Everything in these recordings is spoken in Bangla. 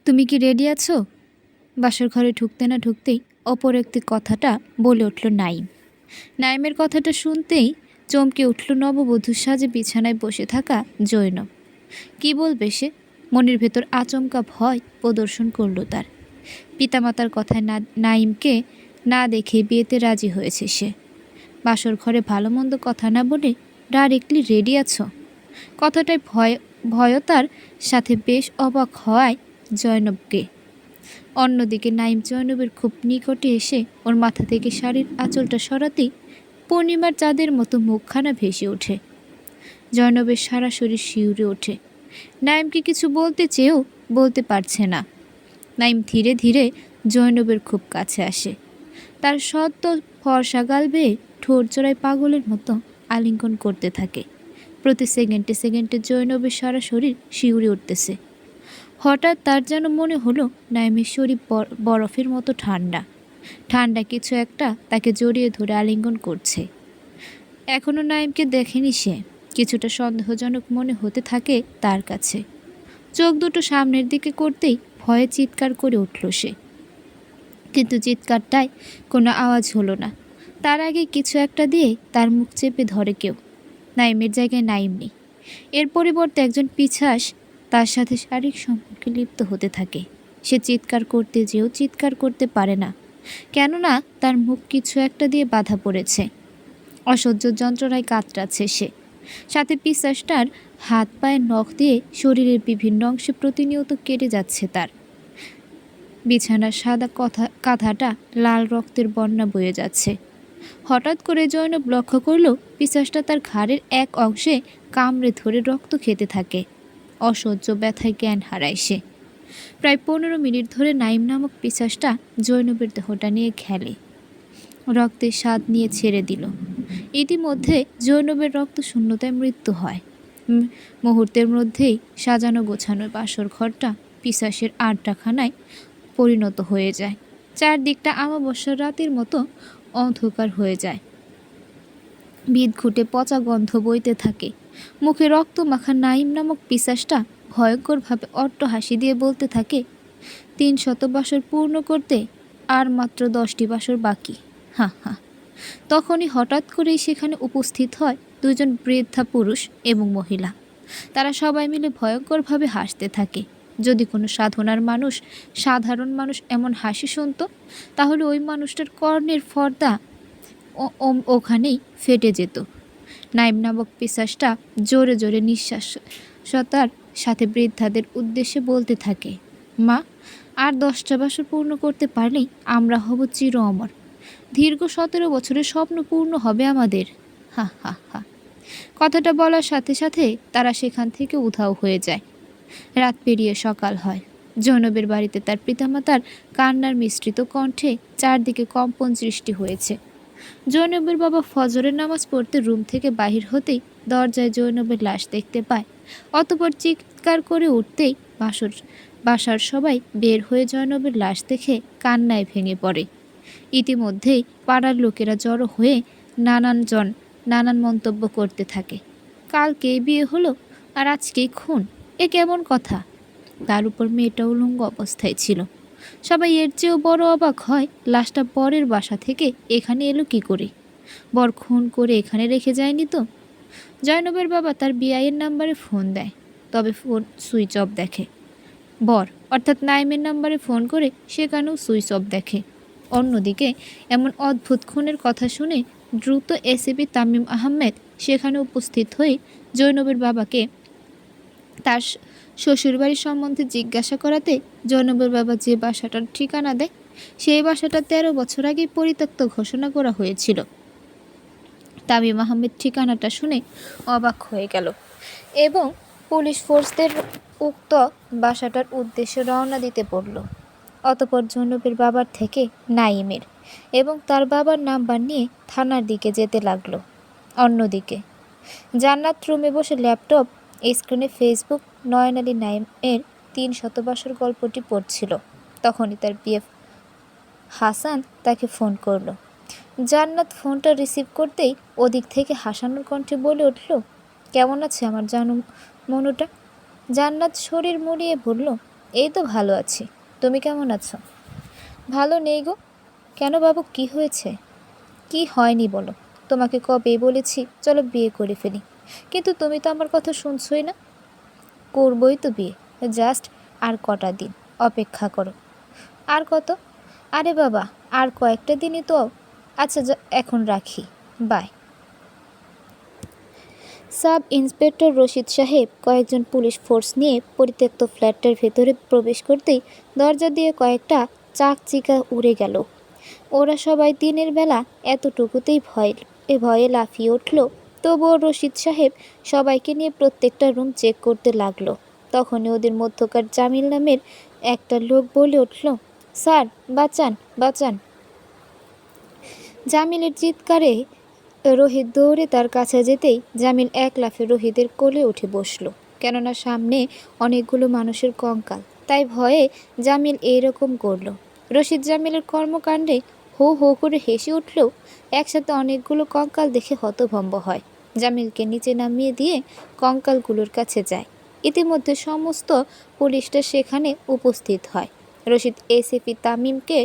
তুমি কি রেডি আছো? বাসর ঘরে ঢুকতে না ঢুকতেই অপর একটি কথাটা বলে উঠল নাইম। নাইমের কথাটা শুনতেই চমকে উঠল নববধূর সাজে বিছানায় বসে থাকা জৈনব। কি বলবে সে? মনের ভেতর আচমকা ভয় প্রদর্শন করল তার। পিতামাতার কথায় নাইমকে না দেখে বিয়েতে রাজি হয়েছে সে। বাসর ঘরে ভালো মন্দ কথা না বলে ডাইরেক্টলি রেডি আছো? কথাটায় ভয়তার সাথে বেশ অবাক হওয়ায় জয়নবকে। অন্যদিকে নাইম জয়নবের খুব নিকটে এসে ওর মাথা থেকে শাড়ির আঁচলটা সরাতেই পূর্ণিমার চাঁদের মতো মুখখানা ভেসে ওঠে। জয়নবের সারা শরীর শিউরে ওঠে। নাইমকে কিছু বলতে চেয়েও বলতে পারছে না। নাইম ধীরে ধীরে জয়নবের খুব কাছে আসে। তার সদ্য ফর্সা গাল বেয়ে ঠোঁট জোড়ায় পাগলের মতো আলিঙ্গন করতে থাকে। প্রতি সেকেন্ডে সেকেন্ডে জয়নবের সারা শরীর শিউরে উঠতেছে। হঠাৎ তার যেন মনে হলো নাইমের শরীর বরফের মতো ঠান্ডা ঠান্ডা কিছু একটা তাকে জড়িয়ে ধরে আলিঙ্গন করছে। এখনও নাইমকে দেখেনি সে। কিছুটা সন্দেহজনক মনে হতে থাকে তার কাছে। চোখ দুটো সামনের দিকে করতেই ভয়ে চিৎকার করে উঠল সে, কিন্তু চিৎকারটায় কোনো আওয়াজ হলো না। তার আগে কিছু একটা দিয়ে তার মুখ চেপে ধরে কেউ। নাইমের জায়গায় নাইম নেই। এর পরিবর্তে একজন পিছাস তার সাথে শারীরিক সম্পর্কে লিপ্ত হতে থাকে। সে চিৎকার করতে যেও চিৎকার করতে পারে না, কেননা তার মুখ কিছু একটা দিয়ে বাঁধা পড়েছে। অসহ্য যন্ত্রণায় কাতরাচ্ছে সে। সাথে পিশাচটার হাত পায়ের নখ দিয়ে শরীরের বিভিন্ন অংশে প্রতিনিয়ত কেটে যাচ্ছে তার। বিছানার সাদা কাঁথাটা লাল রক্তের বন্যা বয়ে যাচ্ছে। হঠাৎ করে জয়নব লক্ষ্য করল পিশাচটা তার ঘাড়ের এক অংশে কামড়ে ধরে রক্ত খেতে থাকে। অসহ্য ব্যথায় জ্ঞান হারায় সে। প্রায় 15 মিনিট ধরে নাইম নামক পিশাচটা জয়নবের দেহটা নিয়ে খেলে, রক্তের স্বাদ নিয়ে ছেড়ে দিল। ইতিমধ্যে জৈনবের রক্ত শূন্যতায় মৃত্যু হয়। মুহূর্তের মধ্যেই সাজানো গোছানো বাসর ঘরটা পিশাচের আড্ডাখানায় পরিণত হয়ে যায়। চারদিকটা আমাবস্যার রাতের মতো অন্ধকার হয়ে যায়। ভিতঘুটে পচা গন্ধ বইতে থাকে। মুখে রক্ত মাখা নাইম নামক পিশাচটা ভয়ঙ্করভাবে অট্ট হাসি দিয়ে বলতে থাকে, 300 বাসর পূর্ণ করতে আর মাত্র 10টি বাসর বাকি। হা হা। তখনই হঠাৎ করেই সেখানে উপস্থিত হয় 2জন বৃদ্ধা পুরুষ এবং মহিলা। তারা সবাই মিলে ভয়ঙ্করভাবে হাসতে থাকে। যদি কোনো সাধারণ মানুষ এমন হাসি শুনত, তাহলে ওই মানুষটার কর্ণের পর্দা ওখানেই ফেটে যেত। নাইম নামক পিশাচটা জোরে জোরে নিঃশ্বাসতার সাথে বৃদ্ধাদের উদ্দেশ্যে বলতে থাকে, মা, আর 10টা বাসর পূর্ণ করতে পারলেই আমরা হব চির অমর। দীর্ঘ 17 বছরের স্বপ্ন পূর্ণ হবে আমাদের। হা হা হা। কথাটা বলার সাথে সাথে তারা সেখান থেকে উধাও হয়ে যায়। রাত পেরিয়ে সকাল হয়। জৈনবের বাড়িতে তার পিতামাতার কান্নার মিশ্রিত কণ্ঠে চারদিকে কম্পন সৃষ্টি হয়েছে। জৈনবের বাবা ফজরের নামাজ পড়তে রুম থেকে বাহির হতেই দরজায় জৈনবের লাশ দেখতে পায়। অতঃপর চিৎকার করে উঠতেই বাসার সবাই বের হয়ে জৈনবের লাশ দেখে কান্নায় ভেঙে পড়ে। ইতিমধ্যেই পাড়ার লোকেরা জড়ো হয়ে নানান মন্তব্য করতে থাকে। কালকেই বিয়ে হলো আর আজকেই খুন, এ কেমন কথা? তার উপর মেয়েটা উলঙ্গ অবস্থায় ছিল। সবাই এর চেয়েও বড় অবাক হয়, লাশটা বরের বাসা থেকে এখানে এলো কি করে? বর খুন করে এখানে রেখে যায়নি তো? জয়নবের বাবা তার বিআইয়ের নাম্বারে ফোন দেয়, তবে ফোন সুইচ অফ দেখে। বর অর্থাৎ নাইমের নাম্বারে ফোন করে সেখানেও সুইচ অফ দেখে। অন্যদিকে এমন অদ্ভুত খুনের কথা শুনে দ্রুত এসিপি তামিম আহমেদ সেখানে উপস্থিত হয়ে জৈনবের বাবাকে তার শ্বশুরবাড়ির সম্বন্ধে জিজ্ঞাসা করাতে জৈনবের বাবা যে বাসাটার ঠিকানা দেয়, সেই বাসাটা 13 বছর আগে পরিত্যক্ত ঘোষণা করা হয়েছিল। তামিম আহমেদ ঠিকানাটা শুনে অবাক হয়ে গেল এবং পুলিশ ফোর্সদের উক্ত বাসাটার উদ্দেশ্যে রওনা দিতে বলল। অতঃপর জৈনবের বাবার থেকে নাইমের এবং তার বাবার নাম্বার নিয়ে থানার দিকে যেতে লাগলো। অন্যদিকে জান্নাত রুমে বসে ল্যাপটপ স্ক্রিনে ফেসবুক নয়ন আলী নাইমের 300 বাসর গল্পটি পড়ছিল। তখনই তার বিএফ হাসান তাকে ফোন করলো। জান্নাত ফোনটা রিসিভ করতেই ওদিক থেকে হাসানোর কণ্ঠে বলে উঠল, কেমন আছে আমার জানু মনুটা? জান্নাত শরীর মুড়িয়ে বলল, এই তো ভালো আছি। তুমি কেমন আছো? ভালো নেই গো। কেন বাবু, কি হয়েছে? কি হয়নি বলো। তোমাকে কবে বলেছি চলো বিয়ে করে ফেলি, কিন্তু তুমি তো আমার কথা শুনছই না। করবই তো বিয়ে, জাস্ট আর কটা দিন অপেক্ষা করো। আর কত? আরে বাবা, আর কয়েকটা দিনই তো। আচ্ছা এখন রাখি, বাই। সাব ইন্সপেক্টর রশিদ সাহেব কয়েকজন পুলিশ ফোর্স নিয়ে পরিত্যক্ত ফ্ল্যাটটার ভেতরে প্রবেশ করতেই দরজা দিয়ে কয়েকটা চাকচিকা উড়ে গেল। ওরা সবাই দিনের বেলা এতটুকুতেই ভয়ে লাফিয়ে উঠল। তবুও রশিদ সাহেব সবাইকে নিয়ে প্রত্যেকটা রুম চেক করতে লাগলো। তখনই ওদের মধ্যকার জামিল নামের একটা লোক বলে উঠল, স্যার বাঁচান, বাঁচান। জামিলের চিৎকারে রোহিত দৌড়ে তার কাছে যেতেই জামিল এক লাফে রোহিতের কোলে উঠে বসল। কেননা সামনে অনেকগুলো মানুষের কঙ্কাল, তাই ভয়ে জামিল এইরকম করল। রশিদ জামিলের কর্মকাণ্ডে হো হো করে হেসে উঠলেও একসাথে অনেকগুলো কঙ্কাল দেখে হতভম্ব হয়। জামিলকে নিচে নামিয়ে দিয়ে কঙ্কালগুলোর কাছে যায়। ইতিমধ্যে সমস্ত পুলিশটা সেখানে উপস্থিত হয়। রশিদ এসিপি তামিমকে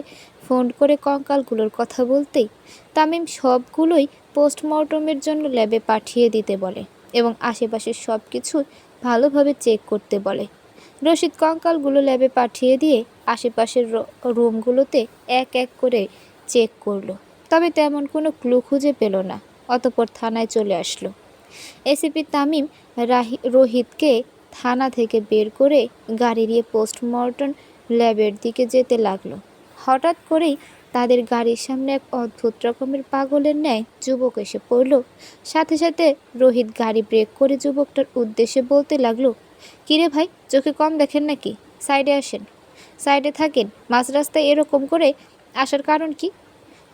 ফোন করে কঙ্কালগুলোর কথা বলতেই তামিম সবগুলোই পোস্টমর্টমের জন্য ল্যাবে পাঠিয়ে দিতে বলে এবং আশেপাশের সব কিছু ভালোভাবে চেক করতে বলে। রশিদ কঙ্কালগুলো ল্যাবে পাঠিয়ে দিয়ে আশেপাশের রুমগুলোতে এক এক করে চেক করলো, তবে তেমন কোনো ক্লু খুঁজে পেল না। অতঃপর থানায় চলে আসলো। এসিপি তামিম রোহিতকে থানা থেকে বের করে গাড়ি দিয়ে পোস্টমর্টম ল্যাবের দিকে যেতে লাগলো। হঠাৎ করেই তাদের গাড়ির সামনে এক অদ্ভুত রকমের পাগলের ন্যায় যুবক এসে পড়ল। সাথে সাথে রোহিত গাড়ি ব্রেক করে যুবকটার উদ্দেশ্যে বলতে লাগলো, কিরে ভাই, চোখে কম দেখেন নাকি? সাইডে আসেন, সাইডে থাকেন। মাঝ রাস্তায় এরকম করে আসার কারণ কি?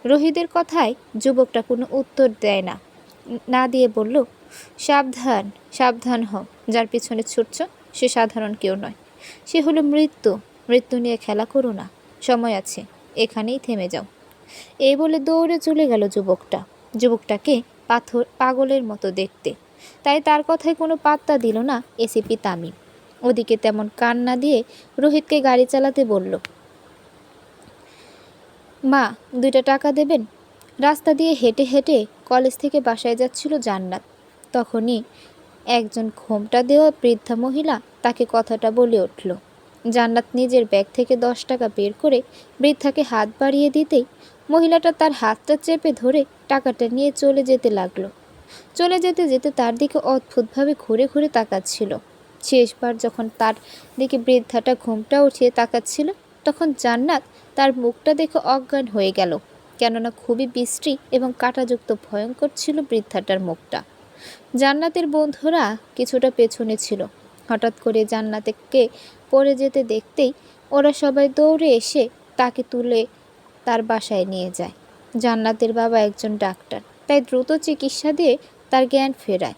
রোহিতের কথায় যুবকটা কোনো উত্তর দেয় না, না দিয়ে বলল, সাবধান, সাবধান হও। যার পিছনে ছুটছ সে সাধারণ কেউ নয়, সে হলো মৃত্যু। মৃত্যু নিয়ে খেলা করো না, সময় আছে, এখানেই থেমে যাও। এই বলে দৌড়ে চলে গেল যুবকটা। যুবকটাকে পাগলের মতো দেখতে, তাই তার কথায় কোনো পাত্তা দিল না এসিপি তামিম। ওদিকে তেমন কান না দিয়ে রোহিতকে গাড়ি চালাতে বলল। মা, 2টা টাকা দেবেন? রাস্তা দিয়ে হেঁটে হেঁটে কলেজ থেকে বাসায় যাচ্ছিল জান্নাত। তখনই একজন ঘোমটা দেওয়া বৃদ্ধা মহিলা তাকে কথাটা বলে উঠল। জান্নাত নিজের ব্যাগ থেকে 10 টাকা বের করে বৃদ্ধাকে হাত বাড়িয়ে দিতেই মহিলাটা তার হাতটা চেপে ধরে টাকাটা নিয়ে চলে যেতে লাগলো। চলে যেতে যেতে তার দিকে অদ্ভুতভাবে ঘুরে ঘুরে তাকাচ্ছিল। শেষবার যখন তার দিকে বৃদ্ধাটা ঘোমটা উঠিয়ে তাকাচ্ছিল, তখন জান্নাত তার মুখটা দেখে অজ্ঞান হয়ে গেল। কেননা খুবই বিশ্রী এবং কাঁটাযুক্ত ভয়ঙ্কর ছিল বৃদ্ধাটার মুখটা। জান্নাতের বন্ধুরা কিছুটা পেছনে ছিল। হঠাৎ করে জান্নাতকে পড়ে যেতে দেখতেই ওরা সবাই দৌড়ে এসে তাকে তুলে তার বাসায় নিয়ে যায়। জান্নাতের বাবা একজন ডাক্তার, তাই দ্রুত চিকিৎসা দিয়ে তার জ্ঞান ফেরায়।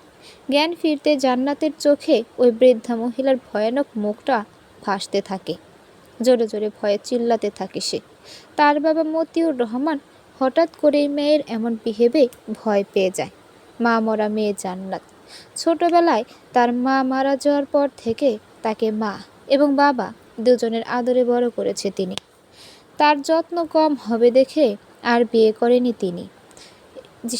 জ্ঞান ফিরতে জান্নাতের চোখে ওই বৃদ্ধা মহিলার ভয়ানক মুখটা ভাসতে থাকে। জোরে জোরে ভয়ে চিল্লাতে থাকে সে। তার বাবা মতিউর রহমান হঠাৎ করেই মেয়ের এমন বিহেভে ভয় পেয়ে যায়। মা মরা মেয়ে জান্নাত। ছোটবেলায় তার মা মারা যাওয়ার পর থেকে তাকে মা এবং বাবা দুজনের আদরে বড় করেছে তিনি। তার যত্ন কম হবে দেখে আর বিয়ে করেনি তিনি।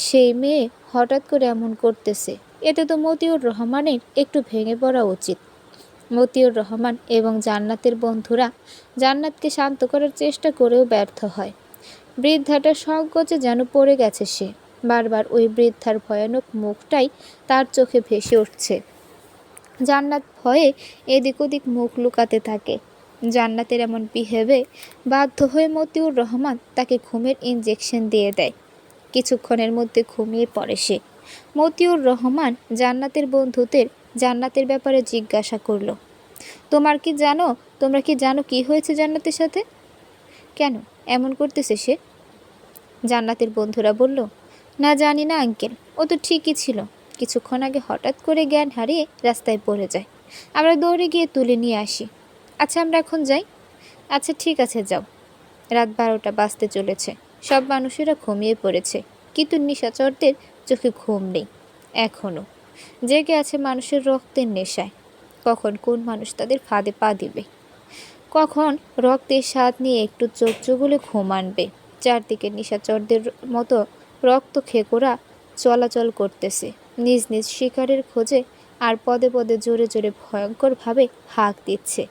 সেই মেয়ে হঠাৎ করে এমন করতেছে, এতে তো মতিউর রহমানের একটু ভেঙে পড়া উচিত। মতিউর রহমান এবং জান্নাতের বন্ধুরা জান্নাতকে শান্ত করার চেষ্টা করেও ব্যর্থ হয়। বৃদ্ধাটা সংকোচে যেন পড়ে গেছে সে। বারবার ওই বৃদ্ধার ভয়ানক মুখটাই তার চোখে ভেসে উঠছে। জান্নাত ভয়ে এদিক ওদিক মুখ লুকাতে থাকে। জান্নাতের এমন বিহেভে বাধ্য হয়ে মতিউর রহমান তাকে ঘুমের ইনজেকশন দিয়ে দেয়। কিছুক্ষণের মধ্যে ঘুমিয়ে পড়ে সে। মতিউর রহমান জান্নাতের বন্ধুদের জান্নাতের ব্যাপারে জিজ্ঞাসা করলো, তোমরা কি জানো কি হয়েছে জান্নাতের সাথে? কেন এমন করতেছে সে? জান্নাতের বন্ধুরা বলল, না জানি না আঙ্কেল, ও তো ঠিকই ছিল। কিছুক্ষণ আগে হঠাৎ করে জ্ঞান হারিয়ে রাস্তায় পড়ে যায়। আমরা দৌড়ে গিয়ে তুলে নিয়ে আসি। আচ্ছা আমরা এখন যাই? আচ্ছা ঠিক আছে, যাও। রাত 12টা বাজতে চলেছে। সব মানুষেরা ঘুমিয়ে পড়েছে, কিন্তু নিশাচরদের চোখে ঘুম নেই এখনও। জেগে আছে মানুষের রক্তের নেশায়। কখন কোন মানুষ তাদের ফাঁদে পা দিবে। কখন রক্তের স্বাদ নিয়ে একটু চোখ জুবুলে ঘুম আনবে। চারদিকে নিশাচরদের মতো রক্ত খেকোরা চলাচল করতেছে নিজ নিজ শিকারের খোঁজে, আর পদে পদে জোরে জোরে ভয়ঙ্করভাবে হাঁক দিচ্ছে।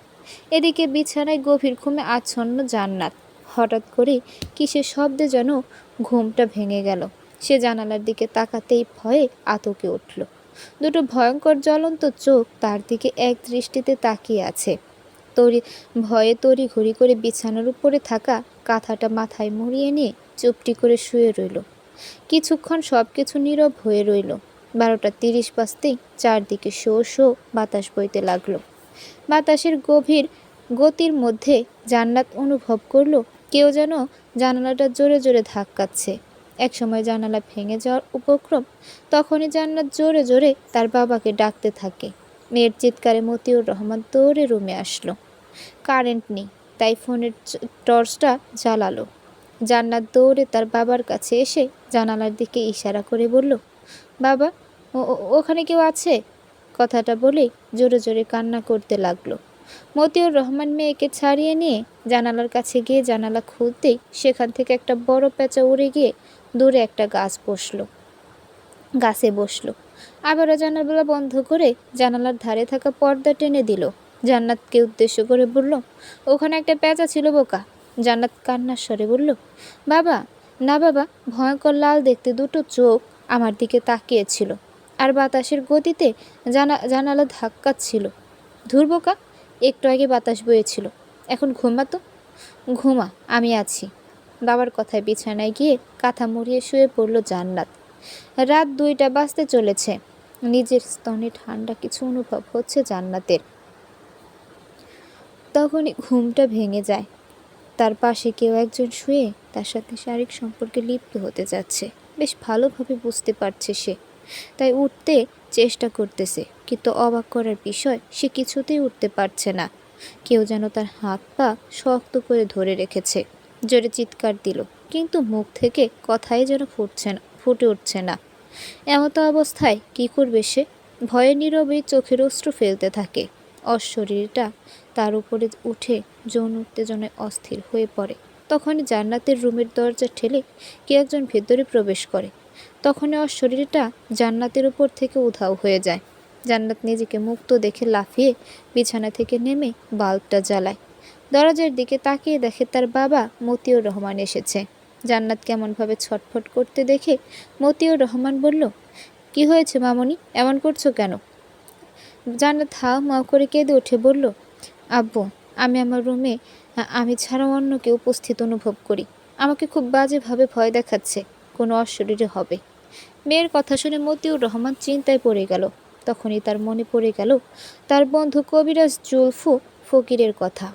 এদিকে বিছানায় গভীর ঘুমে আচ্ছন্ন জান্নাত। হঠাৎ করে কিসের শব্দে যেন ঘুমটা ভেঙে গেল। সে জানালার দিকে তাকাতেই ভয়ে আতকে উঠল। দুটো ভয়ঙ্কর জ্বলন্ত চোখ তার দিকে এক দৃষ্টিতে তাকিয়ে আছে। তরি ভয়ে তড়িঘড়ি করে বিছানার উপরে থাকা কাঁথাটা মাথায় মুড়িয়ে নিয়ে চুপটি করে শুয়ে রইল। কিছুক্ষণ সব কিছু নীরব হয়ে রইল। 12:30 বাজতেই চারদিকে শো শো বাতাস বইতে লাগলো। বাতাসের গভীর গতির মধ্যে জান্নাত অনুভব করলো কেউ যেন জানালাটা জোরে জোরে ধাক্কাচ্ছে। একসময় জানালা ভেঙে যাওয়ার উপক্রম। তখনই জান্নাত জোরে জোরে তার বাবাকে ডাকতে থাকে। মেয়ের চিৎকারে মতিউর রহমান দৌড়ে রুমে আসলো। কারেন্ট নেই, তাই ফোনের টর্চটা জ্বালালো। জান্নাত দৌড়ে তার বাবার কাছে এসে জানালার দিকে ইশারা করে বলল, বাবা, ওখানে কেউ আছে? কথাটা বলেই জোরে জোরে কান্না করতে লাগলো। মতিউর রহমান মেয়েকে ছাড়িয়ে নিয়ে জানালার কাছে গিয়ে জানালা খুলতেই সেখান থেকে একটা বড় পেঁচা উড়ে গিয়ে দূরে একটা গাছে বসলো। আবারও জানালা বন্ধ করে জানালার ধারে থাকা পর্দা টেনে দিল। জান্নাতকে উদ্দেশ্য করে বলল, ওখানে একটা পেঁচা ছিল বোকা। জান্নাত কান্নার স্বরে বলল, বাবা, না বাবা, ভয়ঙ্কর লাল দেখতে দুটো চোখ আমার দিকে তাকিয়েছিল, আর বাতাসের গতিতে জানালা ধাক্কাচ্ছিল। ধুর বোকা, একটু আগে বাতাস বয়েছিল, এখন ঘুমাতো। ঘুমা, আমি আছি। বাবার কথায় বিছানায় গিয়ে কাঁথা মুড়িয়ে শুয়ে পড়ল জান্নাত। রাত 2টা বাজতে চলেছে। নিজের স্তনে ঠান্ডা কিছু অনুভব হচ্ছে জান্নাতের। তখনই ঘুমটা ভেঙে যায়। তার পাশে কেউ একজন শুয়ে তার সাথে শারীরিক সম্পর্কে লিপ্ত হতে যাচ্ছে। বেশ ভালোভাবে বুঝতে পারছে সে, তাই উঠতে চেষ্টা করতেছে, কিন্তু অবাক করার বিষয় সে কিছুতেই উঠতে পারছে না। কেউ যেন তার হাত পা শক্ত করে ধরে রেখেছে। জোরে চিৎকার দিল, কিন্তু মুখ থেকে কথাই যেন ফুটে উঠছে না। এমতো অবস্থায় কি করবে সে? ভয়ে নীরবেই চোখের অশ্রু ফেলতে থাকে। অশরীরটা তার উপরে উঠে যৌন উত্তেজনায় অস্থির হয়ে পড়ে। তখনই জান্নাতের রুমের দরজা ঠেলে কে একজন ভেতরে প্রবেশ করে। তখনই অশরীরটা জান্নাতের উপর থেকে উধাও হয়ে যায়। জান্নাত নিজেকে মুক্ত দেখে লাফিয়ে বিছানা থেকে নেমে বাল্বটা জ্বালায়। দরজার দিকে তাকিয়ে দেখে তার বাবা মতিউর রহমান এসেছে। জান্নাত কেমনভাবে ছটফট করতে দেখে মতিউর রহমান বলল, কি হয়েছে মামনি, এমন করছো কেন? জান্নাত হাউ মাউ করে কেঁদে উঠে বলল, আব্বু, আমি আমার রুমে আমি ছাড়া অন্যকে উপস্থিত অনুভব করি। আমাকে খুব বাজেভাবে ভয় দেখাচ্ছে, কোনো অশরীরে হবে। মেয়ের কথা শুনে মতিউর রহমান চিন্তায় পড়ে গেল। তখনই তার মনে পড়ে গেল তার বন্ধু কবিরাজ জুলফু ফকিরের কথা।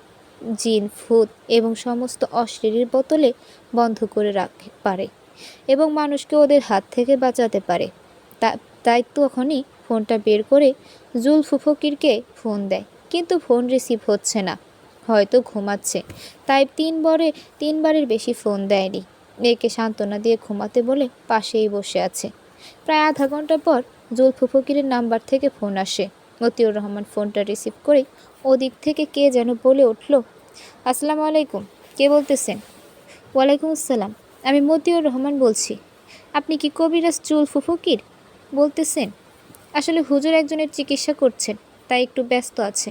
জিন, ভূত এবং সমস্ত অশরীরীর বোতলে বন্ধ করে রাখতে পারে এবং মানুষকে ওদের হাত থেকে বাঁচাতে পারে। তাই তখনই ফোনটা বের করে জুলফু ফকিরকে ফোন দেয়, কিন্তু ফোন রিসিভ হচ্ছে না। হয়তো ঘুমাচ্ছে, তাই তিনবারের বেশি ফোন দেয়নি। মেয়েকে সান্ত্বনা দিয়ে ঘুমাতে বলে পাশেই বসে আছে। প্রায় আধা ঘন্টা পর জুলফু ফকিরের নাম্বার থেকে ফোন আসে। মতিউর রহমান ফোনটা রিসিভ করে ওদিক থেকে কে যেন বলে উঠল, আসসালামু আলাইকুম, কে বলতেছেন? ওয়ালাইকুম আসসালাম, আমি মতিউর রহমান বলছি। আপনি কি কবিরাজ জুলফু ফকির বলতেছেন? আসলে হুজুর একজনের চিকিৎসা করছেন, তাই একটু ব্যস্ত আছে।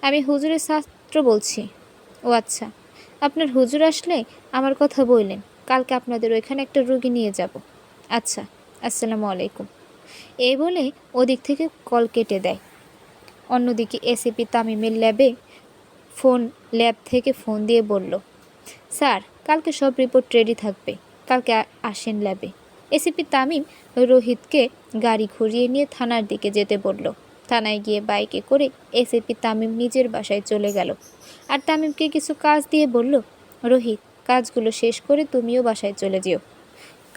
আমি হুজুরের ছাত্র বলছি। ও আচ্ছা, আপনার হুজুর আসলে আমার কথা বললেন, কালকে আপনাদের ওইখানে একটা রোগী নিয়ে যাব। আচ্ছা, আসসালামু আলাইকুম। এই বলে ওদিক থেকে কল কেটে দেয়। অন্যদিকে এসিপি তামিমের ল্যাব থেকে ফোন দিয়ে বলল, স্যার, কালকে সব রিপোর্ট রেডি থাকবে, কালকে আসেন ল্যাবে। এসিপি তামিম রোহিতকে গাড়ি ঘুরিয়ে নিয়ে থানার দিকে যেতে বলল। থানায় গিয়ে বাইকে করে এসিপি তামিম নিজের বাসায় চলে গেল, আর তামিমকে কিছু কাজ দিয়ে বলল, রোহিত, কাজগুলো শেষ করে তুমিও বাসায় চলে যেও,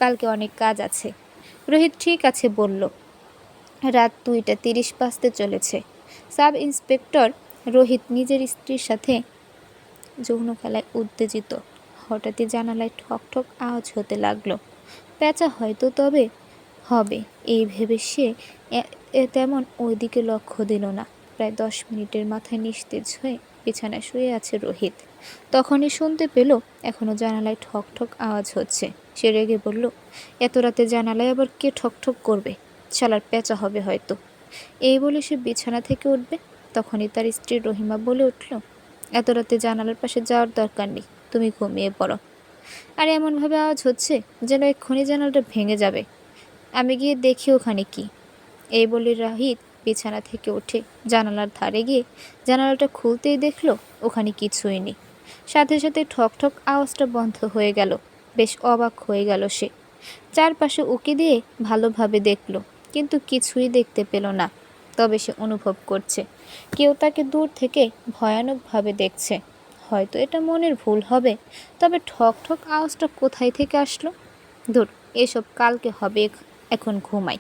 কালকে অনেক কাজ আছে। রোহিত ঠিক আছে বলল। রাত 2:30 বাজতে চলেছে। সাব ইন্সপেক্টর রোহিত নিজের স্ত্রীর সাথে যৌন খেলায় উত্তেজিত। হঠাৎই জানালায় ঠক ঠক আওয়াজ হতে লাগলো। পেঁচা হয়তো তবে হবে, এই ভেবে সে তেমন ওইদিকে লক্ষ্য দিল না। প্রায় 10 মিনিটের মাথায় নিস্তেজ হয়ে বিছানায় শুয়ে আছে রোহিত। তখনই শুনতে পেল এখনও জানালায় ঠক ঠক আওয়াজ হচ্ছে। সে রেগে বলল, এত রাতে জানালায় আবার কে ঠক ঠক করবে? শালার পেঁচা হবে হয়তো। এই বলে সে বিছানা থেকে উঠবে, তখনই তার স্ত্রী রহিমা বলে উঠল, এত রাতে জানালার পাশে যাওয়ার দরকার নেই, তুমি ঘুমিয়ে পড়ো। আর এমনভাবে আওয়াজ হচ্ছে যেন এক্ষুনি জানালাটা ভেঙে যাবে। আমি গিয়ে দেখি ওখানে কি। এই বলে রাহিত বিছানা থেকে উঠে জানালার ধারে গিয়ে জানালাটা খুলতেই দেখল ওখানে কিছুই নেই। সাথে সাথে ঠক ঠক আওয়াজটা বন্ধ হয়ে গেল। বেশ অবাক হয়ে গেল সে। চারপাশে উকি দিয়ে ভালোভাবে দেখল, কিন্তু কিছুই দেখতে পেল না। তবে সে অনুভব করছে কেউ তাকে দূর থেকে ভয়ানকভাবে দেখছে। হয়তো এটা মনের ভুল হবে, তবে ঠক ঠক আওয়াজটা কোথায় থেকে আসলো? ধুর, এসব কালকে হবে, এখন ঘুমাই।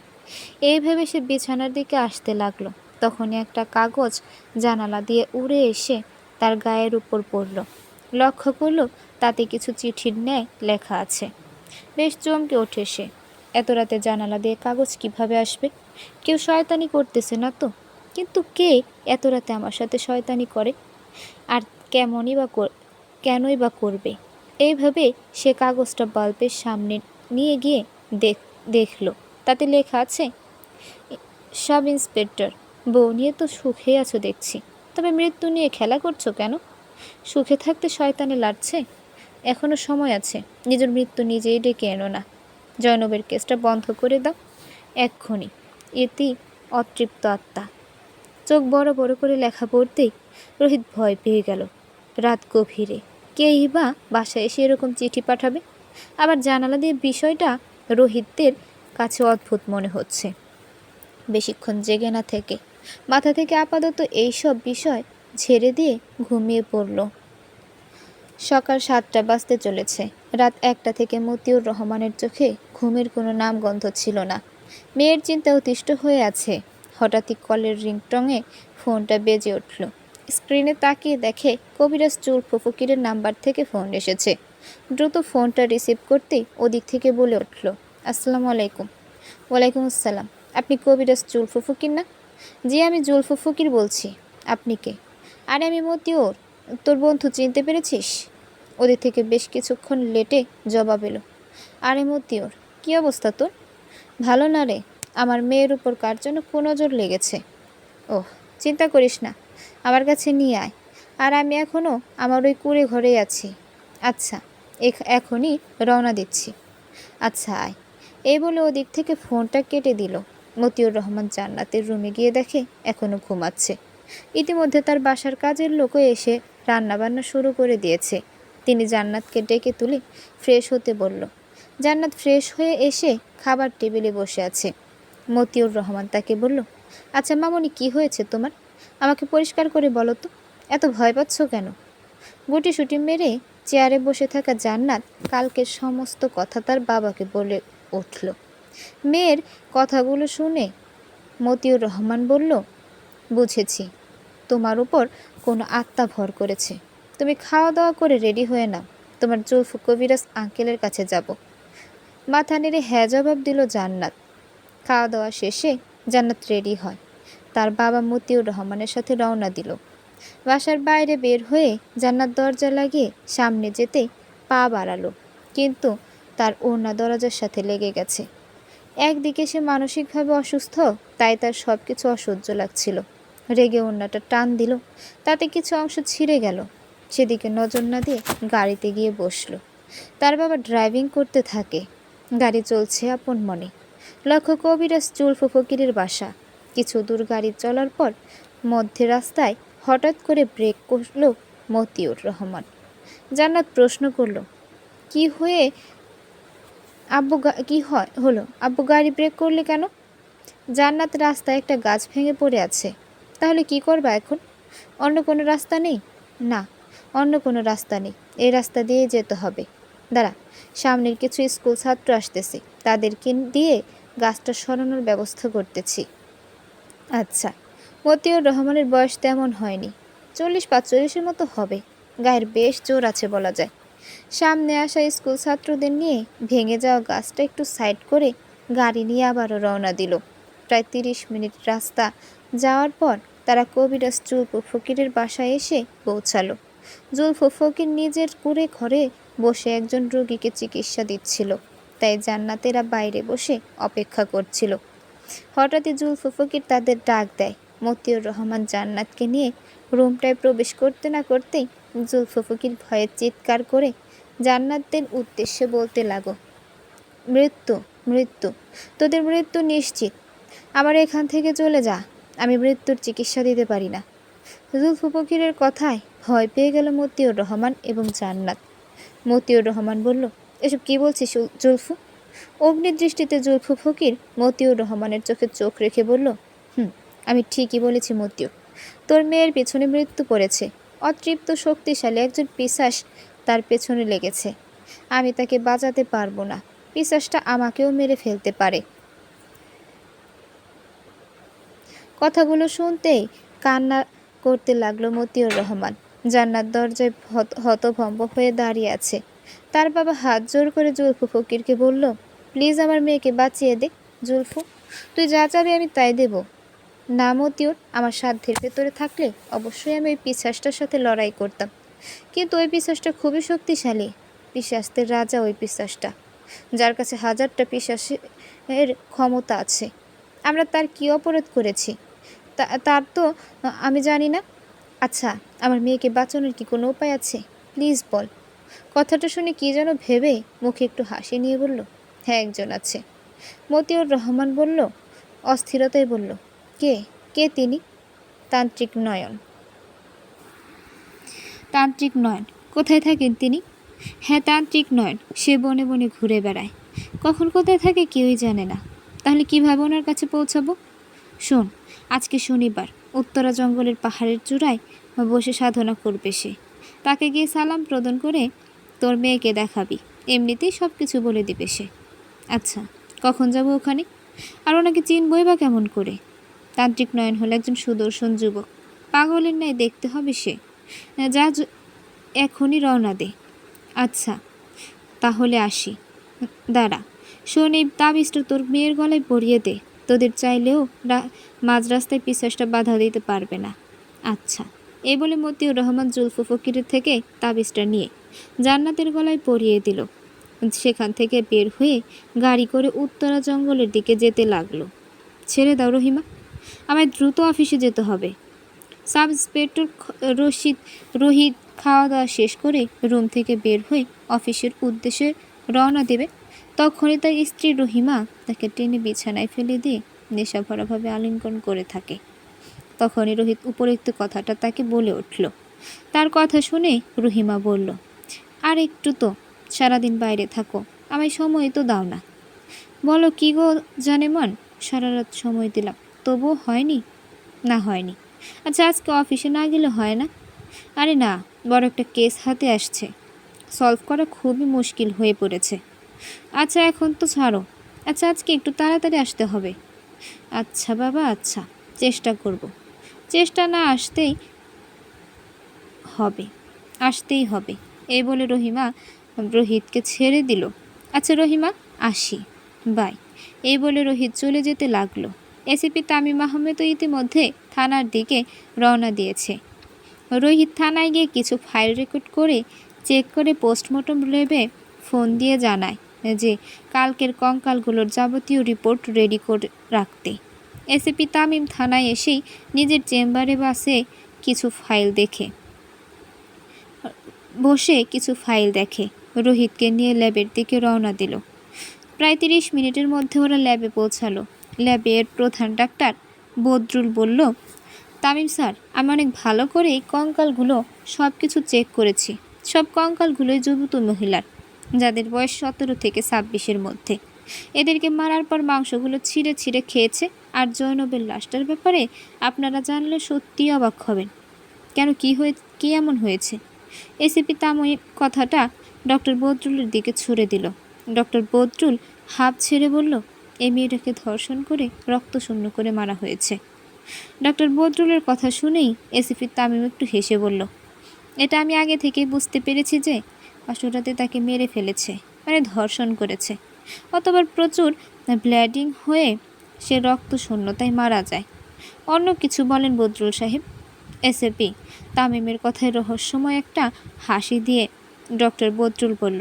এই ভেবে সে বিছানার দিকে আসতে লাগলো। তখনই একটা কাগজ জানালা দিয়ে উড়ে এসে তার গায়ের উপর পড়ল। লক্ষ্য করল তাতে কিছু চিঠির ন্যায় লেখা আছে। বেশ চমকে ওঠে সে। এত রাতে জানালা দিয়ে কাগজ কিভাবে আসবে? কেউ শয়তানি করতেছে না তো? কিন্তু কে এত রাতে আমার সাথে শয়তানি করে? আর কেনই বা করবে? এইভাবে সে কাগজটা বাল্বের সামনে নিয়ে গিয়ে দেখল তাতে লেখা আছে, সাব ইন্সপেক্টর, বউ নিয়ে তো সুখে আছো দেখছি, তবে মৃত্যু নিয়ে খেলা করছো কেন? সুখে থাকতে শয়তানে লাগছে? এখনো সময় আছে, নিজের মৃত্যু নিজেই ডেকে এনো না। জয়নবের কেসটা বন্ধ করে দাও এক্ষুনি, এতেই অতৃপ্ত আত্মা। চোখ বড় বড় করে লেখা পড়তেই রোহিত ভয় পেয়ে গেল। রাত গভীরে কেই বা বাসায় এসে এরকম চিঠি পাঠাবে? আবার জানালা দিয়ে বিষয়টা রোহিতদের কাছে অদ্ভুত মনে হচ্ছে। বেশিক্ষণ জেগে না থেকে মাথা থেকে আপাতত এইসব বিষয় ঝেড়ে দিয়ে ঘুমিয়ে পড়ল। সকাল 7টা বাজতে চলেছে। রাত 1টা থেকে মতিউর রহমানের চোখে ঘুমের কোনো নামগন্ধ ছিল না। মেয়ের চিন্তা অতিষ্ঠ হয়ে আছে। হঠাৎই কলের রিংটংয়ে ফোনটা বেজে উঠল। স্ক্রিনে তাকিয়ে দেখে কবিরাজ চুল ফকিরের নাম্বার থেকে ফোন এসেছে। দ্রুত ফোনটা রিসিভ করতেই ওদিক থেকে বলে উঠল, আসসালামু আলাইকুম। ওয়ালাইকুম আসসালাম। আপনি কবিরাজ জুলফু ফকির না? জি, আমি জুলফু ফকির বলছি। আপনি কে? আরে আমি মতিউর, তোর বন্ধু, চিনতে পেরেছিস? ওদের থেকে বেশ কিছুক্ষণ লেটে জবাব এলো, আরে মতিউর, কী অবস্থা তোর? ভালো না রে, আমার মেয়ের উপর কার জন্য কুনজর লেগেছে। ওহ, চিন্তা করিস না, আমার কাছে নিয়ে আয়। আর আমি এখনও আমার ওই কুঁড়ে ঘরেই আছি। আচ্ছা, এখনই রওনা দিচ্ছি। আচ্ছা আয়। এই বলে ওদিক থেকে ফোনটা কেটে দিল। মতিউর রহমান জান্নাতের রুমে গিয়ে দেখে এখনও ঘুমাচ্ছে। ইতিমধ্যে তার বাসার কাজের লোকও এসে রান্নাবান্না শুরু করে দিয়েছে। তিনি জান্নাতকে ডেকে তুলে ফ্রেশ হতে বলল। জান্নাত ফ্রেশ হয়ে এসে খাবার টেবিলে বসে আছে। মতিউর রহমান তাকে বলল, আচ্ছা মামনি, কি হয়েছে তোমার? আমাকে পরিষ্কার করে বলো তো, এত ভয় পাচ্ছ কেন? গুটিসুটি মেরে চেয়ারে বসে থাকা জান্নাত কালকের সমস্ত কথা তার বাবাকে বলে উঠল। মেয়ের কথাগুলো শুনে মতিউর রহমান বলল, বুঝেছি, তোমার উপর কোনো আত্মা ভর করেছে। তুমি খাওয়া দাওয়া করে রেডি হয়ে নাও, তোমার জুলফু কবিরাজ আঙ্কেলের কাছে যাব। মাথা নেড়ে হ্যাঁ জবাব দিল জান্নাত। খাওয়া দাওয়া শেষে জান্নাত রেডি হয়। তার বাবা মতিউর রহমানের সাথে রওনা দিল। বাসার বাইরে বের হয়ে জান্নাত দরজা লাগিয়ে সামনে যেতে পা বাড়ালো, কিন্তু তার ওড়না দরজার সাথে লেগে গেছে। একদিকে সে মানসিকভাবে অসুস্থ, তাই তার সব কিছু অসহ্য লাগছিল। রেগে ওড়নাটা টান দিল, তাতে কিছু অংশ ছিঁড়ে গেল। সেদিকে নজর না দিয়ে গাড়িতে গিয়ে বসলো। তার বাবা ড্রাইভিং করতে থাকে। গাড়ি চলছে আপন মনে। লক্ষ্য কবিরাজ জুলফু ফকিরের বাসা। কিছু দূর গাড়ি চলার পর মধ্যে রাস্তায় হঠাৎ করে ব্রেক করল মতিউর রহমান। জান্নাত প্রশ্ন করল, কি হলো আব্বু, গাড়ি ব্রেক করলে কেন? জান্নাত, রাস্তায় একটা গাছ ভেঙে পড়ে আছে। তাহলে কি করবা এখন? অন্য কোনো রাস্তা নেই? না, অন্য কোনো রাস্তা নেই, এই রাস্তা দিয়ে যেতে হবে। দাঁড়া, সামনের কিছু স্কুল ছাত্র আসতেছে, তাদেরকে দিয়ে গাছটা সরানোর ব্যবস্থা করতেছি। আচ্ছা। মতিউর রহমানের বয়স তেমন হয়নি, 40-45 মতো হবে। গায়ের বেশ জোর আছে বলা যায়। সামনে আসা স্কুল ছাত্রদের নিয়ে ভেঙে যাওয়া গাছটা একটু সাইড করে গাড়ি নিয়ে আবারও রওনা দিল। প্রায় 30 মিনিট রাস্তা যাওয়ার পর তারা কবিরাজ জুলফু ফকিরের বাসায় এসে পৌঁছালো। জুলফু ফকির নিজের কুঁড়ে ঘরে বসে একজন রোগীকে চিকিৎসা দিচ্ছিল, তাই জান্নাতেরা বাইরে বসে অপেক্ষা করছিল। হঠাৎই জুলফু ফকির তাদের ডাক দেয়। মতিউর রহমান জান্নাতকে নিয়ে রুমটায় প্রবেশ করতে না করতেই জুলফু ফকির ভয়ে চিৎকার করে জান্নাতদের উদ্দেশ্যে বলতে লাগো, মৃত্যু, মৃত্যু, তোদের মৃত্যু নিশ্চিত। আমার এখান থেকে চলে যা, আমি মৃত্যুর চিকিৎসা দিতে পারি না। জুলফু ফকিরের কথায় ভয় পেয়ে গেল মতিউর রহমান এবং জান্নাত। মতিউর রহমান বলল, এসব কি বলছিস জুলফু? অগ্নিদৃষ্টিতে জুলফু ফকির মতিউর রহমানের চোখে চোখ রেখে বলল, আমি ঠিকই বলেছি মতিউর, তোর মেয়ের পেছনে মৃত্যু পড়েছে। অতৃপ্ত শক্তিশালী একজন পিশাচ তার পেছনে লেগেছে। আমি তাকে বাঁচাতে পারবো না। পিশাচটা আমাকেও মেরে ফেলতে পারে। কথাগুলো শুনতেই কান্না করতে লাগলো মতিউর রহমান। জান্নাত দরজায় হতভম্ব হয়ে দাঁড়িয়ে আছে। তার বাবা হাত জোর করে জুলফু ফকিরকে বলল, প্লিজ আমার মেয়েকে বাঁচিয়ে দে। জুলফু, তুই যা চাবি আমি তাই দেব। না মতিউর, আমার সাধ্যের ভেতরে থাকলে অবশ্যই আমি ওই পিশাচটার সাথে লড়াই করতাম, কিন্তু ওই পিশাচটা খুবই শক্তিশালী। পিশাচদের রাজা ওই পিশাচটা, যার কাছে হাজারটা পিশাচের ক্ষমতা আছে। আমরা তার কী অপরাধ করেছি তার তো আমি জানি না। আচ্ছা, আমার মেয়েকে বাঁচানোর কি কোনো উপায় আছে? প্লিজ বল। কথাটা শুনে কি যেন ভেবে মুখে একটু হাসি নিয়ে বলল, হ্যাঁ, একজন আছে। মতিউর রহমান বলল, অস্থিরতায় বলল, কে কে তিনি? তান্ত্রিক নয়ন। তান্ত্রিক নয়ন? কোথায় থাকেন তিনি? হ্যাঁ, তান্ত্রিক নয়ন। সে বনে বনে ঘুরে বেড়ায়, কখন কোথায় থাকে কেউই জানে না। তাহলে কিভাবে ওনার কাছে পৌঁছাবো? শোন, আজকে শনিবার, উত্তরা জঙ্গলের পাহাড়ের চূড়ায় বসে সাধনা করবে সে। তাকে গিয়ে সালাম প্রদান করে তোর মেয়েকে দেখাবি, এমনিতেই সব কিছু বলে দিবে সে। আচ্ছা, কখন যাব ওখানে? আর ওনাকে চিনবই বা কেমন করে? তান্ত্রিক নয়ন হলো একজন সুদর্শন যুবক, পাগলের ন্যায় দেখতে হবে সে। যা এখনই রওনা দে। আচ্ছা, তাহলে আসি। দাঁড়া, শোন, এই তাবিজটা তোর মেয়ের গলায় পরিয়ে দে। তোদের চাইলেও মাঝ রাস্তায় পিশাচটা বাধা দিতে পারবে না। আচ্ছা। এই বলে মতিউর রহমান জুলফু ফকিরের থেকে তাবিজটা নিয়ে জান্নাতের গলায় পরিয়ে দিল। সেখান থেকে বের হয়ে গাড়ি করে উত্তরা জঙ্গলের দিকে যেতে লাগলো। ছেড়ে দাও রহিমা, আমায় দ্রুত অফিসে যেতে হবে। সাব ইন্সপেক্টর রোহিত খাওয়া দাওয়া শেষ করে রুম থেকে বের হয়ে অফিসের উদ্দেশ্যে রওনা দেবে। তখনই তার স্ত্রী রহিমা তাকে টেনে বিছানায় ফেলে দিয়ে নেশাভরাভাবে আলিঙ্গন করে থাকে। তখনই রোহিত উপরোক্ত কথাটা তাকে বলে উঠল। তার কথা শুনে রহিমা বলল, আর একটু তো, সারাদিন বাইরে থাকো, আমায় সময় তো দাও না। বলো কি গো জানেমান, সারা রাত সময় দিলাম, তবুও হয়নি? না, হয়নি। আচ্ছা, আজকে অফিসে না গেলে হয় না? আরে না, বড় একটা কেস হাতে আসছে, সলভ করা খুবই মুশকিল হয়ে পড়েছে। আচ্ছা, এখন তো ছাড়ো। আচ্ছা, আজকে একটু তাড়াতাড়ি আসতে হবে। আচ্ছা বাবা, আচ্ছা, চেষ্টা করব। চেষ্টা না আসতেই হবে, আসতেই হবে। এই বলে রহিমা রোহিতকে ছেড়ে দিল। আচ্ছা রহিমা, আসি, বাই। এই বলে রোহিত চলে যেতে লাগলো। এসিপি তামিম আহমেদও ইতিমধ্যে থানার দিকে রওনা দিয়েছে। রোহিত থানায় গিয়ে কিছু ফাইল রেকর্ড করে চেক করে পোস্টমর্টম ল্যাবে ফোন দিয়ে জানায় যে কালকের কঙ্কালগুলোর যাবতীয় রিপোর্ট রেডি করে রাখতে। এসিপি তামিম থানায় এসেই নিজের চেম্বারে বসে কিছু ফাইল দেখে রোহিতকে নিয়ে ল্যাবের দিকে রওনা দিল। প্রায় 30 মিনিটের মধ্যে ওরা ল্যাবে পৌঁছালো। ল্যাবের প্রধান ডাক্তার বদরুল বলল, তামিম স্যার, আমি অনেক ভালো করে এই কঙ্কালগুলো সব কিছু চেক করেছি। সব কঙ্কালগুলোই যুবতী মহিলার, যাদের বয়স 17 থেকে 26-এর মধ্যে। এদেরকে মারার পর মাংসগুলো ছিঁড়ে ছিঁড়ে খেয়েছে। আর জয়নবের লাশটার ব্যাপারে আপনারা জানলে সত্যিই অবাক হবেন। কেন, কি এমন হয়েছে? এসিপি তামিম কথাটা ডক্টর বদরুলের দিকে ছুড়ে দিল। ডক্টর বদরুল হাঁপ ছেড়ে বলল, এই মেয়েটাকে ধর্ষণ করে রক্তশূন্য করে মারা হয়েছে। ডক্টর বদরুলের কথা শুনেই এসিপি তামিম একটু হেসে বলল, এটা আমি আগে থেকেই বুঝতে পেরেছি যে আসরাতে তাকে মেরে ফেলেছে, মানে ধর্ষণ করেছে। অতবার প্রচুর ব্লিডিং হয়ে সে রক্তশূন্যতায় মারা যায়। অন্য কিছু বলেন বদরুল সাহেব। এসএপি তামিমের কথায় রহস্যময় একটা হাসি দিয়ে ডক্টর বদরুল বলল,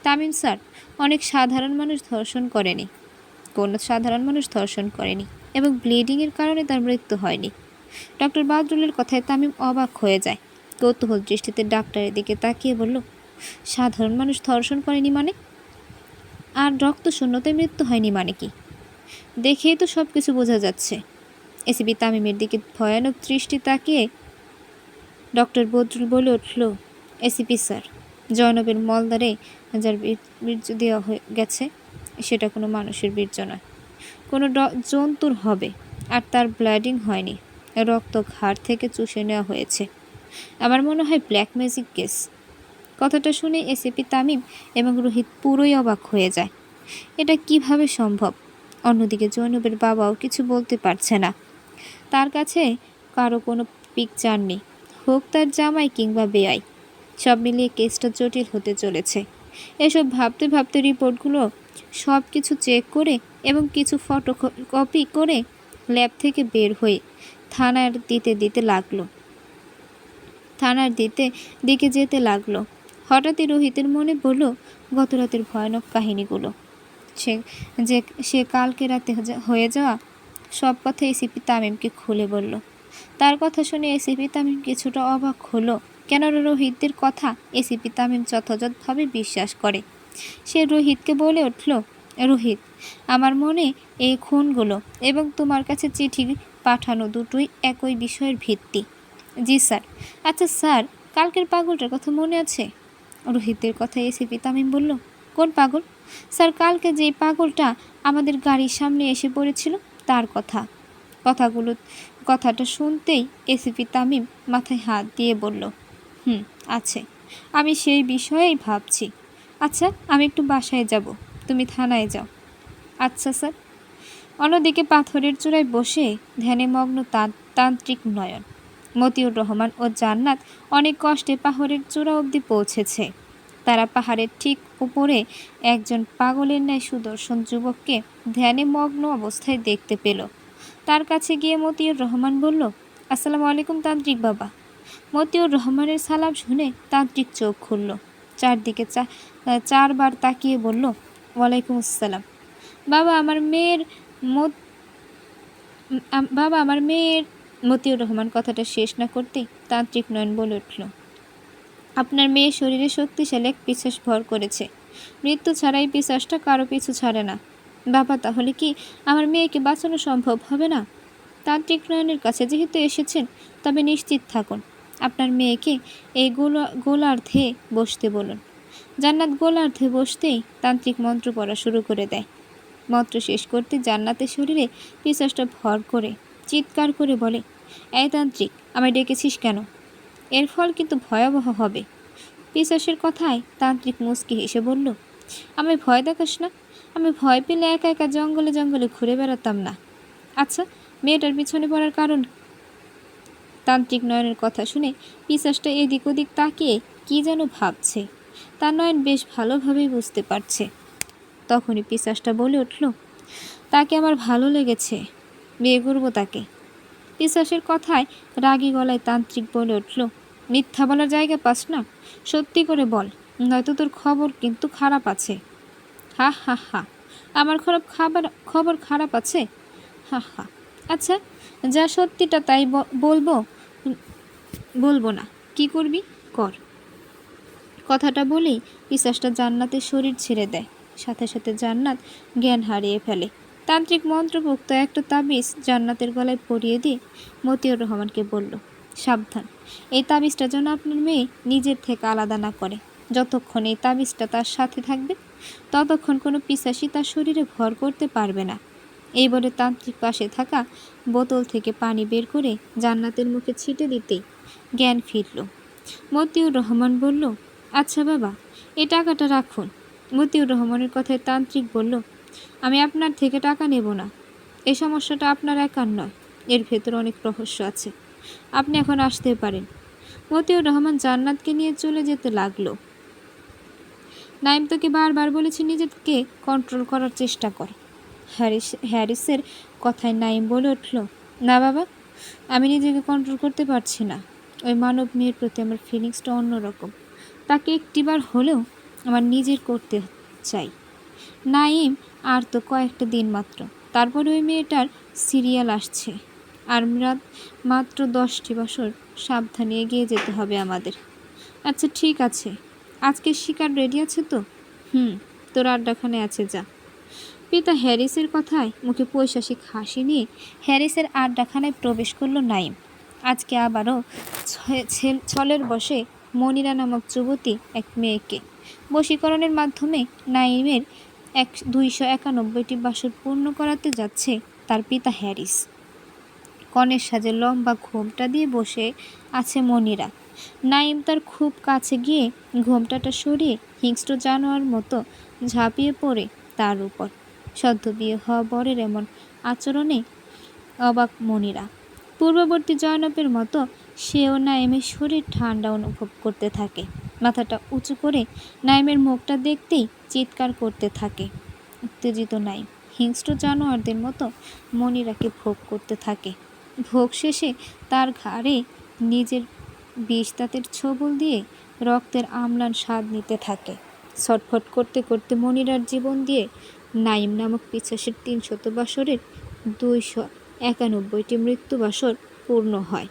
তামিম স্যার অনেক সাধারণ মানুষ ধর্ষণ করেনি, কোনো সাধারণ মানুষ ধর্ষণ করেনি এবং ব্লিডিংয়ের কারণে তার মৃত্যু হয়নি। ডক্টর বদরুলের কথায় তামিম অবাক হয়ে যায়। কৌতূহল দৃষ্টিতে ডাক্তারের দিকে তাকিয়ে বলল, সাধারণ মানুষ ধর্ষণ করেনি মানে? আর রক্ত শূন্যতায় মৃত্যু হয়নি মানে কি? দেখেই তো সব কিছু বোঝা যাচ্ছে। এসিপি তামিমের দিকে ভয়ানক দৃষ্টি তাকিয়ে ডক্টর বদরুল বলে উঠল, এসিপি স্যার, জয়নবের মলদ্বারে যার বীর্য দেওয়া হয়ে গেছে সেটা কোনো মানুষের বীর্য নয়, কোনো জন্তুর হবে। আর তার ব্লিডিং হয়নি, রক্ত ঘাড় থেকে চুষে নেওয়া হয়েছে। আমার মনে হয় ব্ল্যাক ম্যাজিক কেস। কথাটা শুনে এসিপি তামিম এবং রোহিত পুরোই অবাক হয়ে যায়। এটা কিভাবে সম্ভব? অন্যদিকে জৈনবের বাবাও কিছু বলতে পারছে না। তার কাছে কারো কোনো পিকচার নেই, হোক তার জামাই কিংবা বেয়াই। সব মিলিয়ে কেসটা জটিল হতে চলেছে। এসব ভাবতে ভাবতে রিপোর্টগুলো সব কিছু চেক করে এবং কিছু ফটোকপি করে ল্যাব থেকে বের হয়ে থানার দিকে যেতে লাগলো। হঠাৎই রোহিতের মনে পড়ল গতরাতের ভয়ানক কাহিনীগুলো। সে কালকে রাতে হয়ে যাওয়া সব কথা এসিপি তামিমকে খুলে বলল। তার কথা শুনে এসিপি তামিম কিছুটা অবাক হলো। কেন রোহিতের কথা এসিপি তামিম যথাযথভাবে বিশ্বাস করে। সে রোহিতকে বলে উঠল, রোহিত, আমার মনে এই খুনগুলো এবং তোমার কাছে চিঠি পাঠানো দুটোই একই বিষয়ের ভিত্তি। জি স্যার। আচ্ছা স্যার, কালকের পাগলটার কথা মনে আছে? রোহিতের কথা এসিপি তামিম বলল, কোন পাগল? স্যার, কালকে যেই পাগলটা আমাদের গাড়ির সামনে এসে পড়েছিল তার কথাটা শুনতেই এসিপি তামিম মাথায় হাত দিয়ে বলল, আছে, আমি সেই বিষয়েই ভাবছি। আচ্ছা, আমি একটু বাসায় যাব, তুমি থানায় যাও। আচ্ছা স্যার। অন্যদিকে পাথরের চূড়ায় বসে ধ্যানে মগ্ন তান্ত্রিক নয়ন, মতিউর রহমান ও জান্নাত অনেক কষ্টে পাহাড়ের চূড়া অবধি পৌঁছেছে। তারা পাহাড়ের ঠিক উপরে একজন পাগলের ন্যায় সুদর্শন যুবককে ধ্যানে মগ্ন অবস্থায় দেখতে পেল। তার কাছে গিয়ে মতিউর রহমান বলল, আসসালামু আলাইকুম তান্ত্রিক বাবা। মতিউর রহমানের সালাম শুনে তান্ত্রিক চোখ খুলল, চারদিকে চারবার তাকিয়ে বলল, ওয়ালাইকুম আসসালাম। বাবা, আমার মেয়ের মতিউর রহমান কথাটা শেষ না করতেই তান্ত্রিক নয়ন বলে উঠল, আপনার মেয়ের শরীরে শক্তিশালী এক পিশাচ ভর করেছে। মৃত্যু ছাড়াই পিশাচটা কারো পিছু ছাড়ে না। বাবা, তাহলে কি আমার মেয়েকে বাঁচানো সম্ভব হবে না? তান্ত্রিক নয়নের কাছে যেহেতু এসেছেন, তবে নিশ্চিত থাকুন আপনার মেয়েকে এই গোলার্ধে বসতে বলুন। জান্নাত গোলার্ধে বসতেই তান্ত্রিক মন্ত্র পড়া শুরু করে দেয়। মন্ত্র শেষ করতে জান্নাতের শরীরে পিশাচটা ভর করে চিৎকার করে বলে, এই তান্ত্রিক, আমায় ডেকেছিস কেন? এর ফল কিন্তু ভয়াবহ হবে। পিশাচের কথায় তান্ত্রিক মুচকি হেসে বলল, আমায় ভয় দেখাস না। আমি ভয় পেলে একা একা জঙ্গলে জঙ্গলে ঘুরে বেড়াতাম না। আচ্ছা, মেয়েটার পিছনে পড়ার কারণ? তান্ত্রিক নয়নের কথা শুনে পিশাচটা এদিক ওদিক তাকিয়ে কি যেন ভাবছে। তার নয়ন বেশ ভালোভাবেই বুঝতে পারছে। তখনই পিশাচটা বলে উঠল, তাকে আমার ভালো লেগেছে, বিয়ে করব তাকে। পিশাচের কথায় রাগী গলায় তান্ত্রিক বলে উঠল, মিথ্যা বলার জায়গা পাস না, সত্যি করে বল, নয়তো তোর খবর কিন্তু খারাপ আছে। হা হা হা, আমার খবর খারাপ আছে? হা হা। আচ্ছা, যা সত্যিটা তাই বলবো না, কি করবি কর। কথাটা বলেই পিশাচটা জান্নাতের শরীর ছেড়ে দেয়। সাথে সাথে জান্নাত জ্ঞান হারিয়ে ফেলে। তান্ত্রিক মন্ত্রভুক্ত একটা তাবিজ জান্নাতের গলায় পরিয়ে দিয়ে মতিউর রহমানকে বলল, সাবধান, এই তাবিজটা যেন আপনার মেয়ে নিজের থেকে আলাদা না করে। যতক্ষণ এই তাবিজটা তার সাথে থাকবে, ততক্ষণ কোনো পিশাচই তার শরীরে ভর করতে পারবে না। এই বলে তান্ত্রিক পাশে থাকা বোতল থেকে পানি বের করে জান্নাতের মুখে ছিটে দিতেই জ্ঞান ফিরল। মতিউর রহমান বলল, আচ্ছা বাবা, এই টাকাটা রাখুন। মতিউর রহমানের কথায় তান্ত্রিক বলল, আমি আপনার থেকে টাকা নেব না। এই সমস্যাটা আপনার একার নয়, এর ভেতর অনেক রহস্য আছে। আপনি এখন আসতে পারেন। মতিউর রহমান জান্নাতকে নিয়ে চলে যেতে লাগলো। নাইম তোকে বারবার বলেছি নিজেকে কন্ট্রোল করার চেষ্টা কর। হ্যারিসের কথায় নাইম বলে উঠল, না বাবা, আমি নিজেকে কন্ট্রোল করতে পারছি না। ওই মানব মেয়ের প্রতি আমার ফিলিংসটা অন্যরকম। তাকে একটিবার হলেও আমার নিজের করতে চাই। নাইম, আর তো কয়েকটা দিন মাত্র, তারপরে ওই মেয়েটার সিরিয়াল আসছে। আর মাত্র 10টি বছর। সাবধানে এগিয়ে যেতে হবে আমাদের। আচ্ছা ঠিক আছে, আজকে শিকার রেডি আছে তো? তোর আড্ডাখানে আছে, যা। পিতা হ্যারিসের কথায় মুখে পৈশাসিক হাসি নিয়ে হ্যারিসের আড্ডাখানায় প্রবেশ করলো নাইম। আজকে আবারও ছলের বসে মনিরা নামক যুবতী এক মেয়েকে বশীকরণের মাধ্যমে নাইমের 291টি বাসর পূর্ণ করাতে যাচ্ছে তার পিতা হ্যারিস। কনের সাজে লম্বা ঘোমটা দিয়ে বসে আছে মনিরা। নাইম তার খুব কাছে গিয়ে ঘোমটাটা সরিয়ে হিংস্র জানোয়ার মতো ঝাঁপিয়ে পড়ে তার উপর। সদ্য বিয়ে হওয়া বরের এমন আচরণে অবাক মনিরা। পূর্ববর্তী জয়নবের মতো সেও নাইমের শরীর ঠান্ডা অনুভব করতে থাকে। মাথাটা উঁচু করে নাইমের মুখটা দেখতেই চিৎকার করতে থাকে। উত্তেজিত নাইম হিংস্র জানোয়ারদের মতো মনিরাকে ভোগ করতে থাকে। ভোগ শেষে তার ঘাড়ে নিজের বিষ দাঁতের ছোবল দিয়ে রক্তের আমলান স্বাদ নিতে থাকে। ছটফট করতে করতে মনিরার জীবন দিয়ে নাইম নামক পিশাচের 300 বছরের 291টি মৃত্যুবাসর পূর্ণ হয়।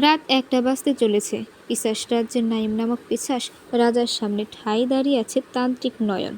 রাত 1টা বাজতে চলেছে। পিশাচ রাজ্যের নাইম নামক পিশাচ রাজার সামনে ঠায় দাঁড়িয়ে আছে তান্ত্রিক নয়ন।